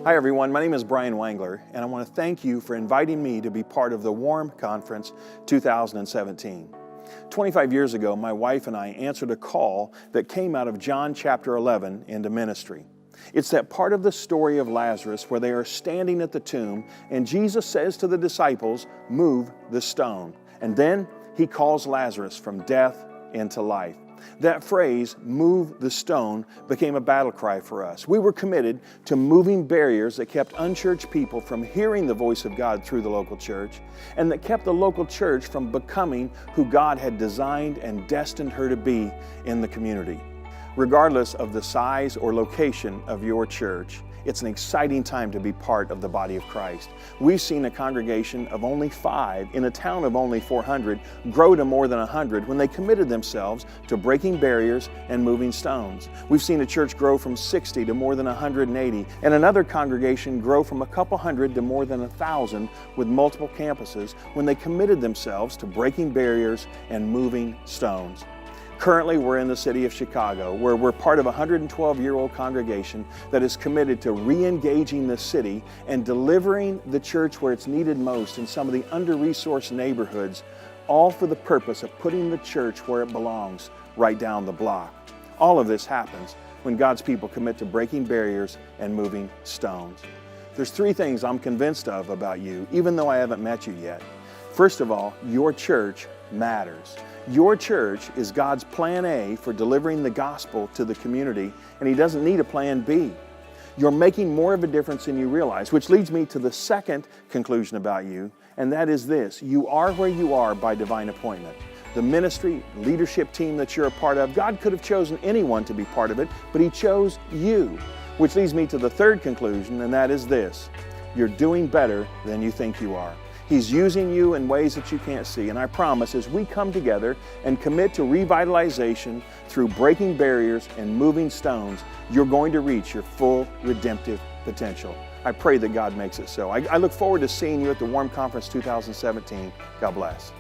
Hi everyone, my name is Brian Wangler, and I want to thank you for inviting me to be part of the Warm Conference 2017. 25 years ago, my wife and I answered a call that came out of John chapter 11 into ministry. It's that part of the story of Lazarus where they are standing at the tomb and Jesus says to the disciples, "Move the stone." And then he calls Lazarus from death into life. That phrase, "move the stone," became a battle cry for us. We were committed to moving barriers that kept unchurched people from hearing the voice of God through the local church, and that kept the local church from becoming who God had designed and destined her to be in the community. Regardless of the size or location of your church, it's an exciting time to be part of the body of Christ. We've seen a congregation of only 5 in a town of only 400 grow to more than 100 when they committed themselves to breaking barriers and moving stones. We've seen a church grow from 60 to more than 180, and another congregation grow from a couple hundred to more than 1,000 with multiple campuses when they committed themselves to breaking barriers and moving stones. Currently, we're in the city of Chicago, where we're part of a 112-year-old congregation that is committed to re-engaging the city and delivering the church where it's needed most in some of the under-resourced neighborhoods, all for the purpose of putting the church where it belongs, right down the block. All of this happens when God's people commit to breaking barriers and moving stones. There's 3 things I'm convinced of about you, even though I haven't met you yet. First of all, your church matters. Your church is God's plan A for delivering the gospel to the community, and He doesn't need a plan B. You're making more of a difference than you realize, which leads me to the second conclusion about you, and that is this: you are where you are by divine appointment. The ministry, leadership team that you're a part of, God could have chosen anyone to be part of it, but He chose you, which leads me to the third conclusion, and that is this: you're doing better than you think you are. He's using you in ways that you can't see. And I promise, as we come together and commit to revitalization through breaking barriers and moving stones, you're going to reach your full redemptive potential. I pray that God makes it so. I look forward to seeing you at the Warm Conference 2017. God bless.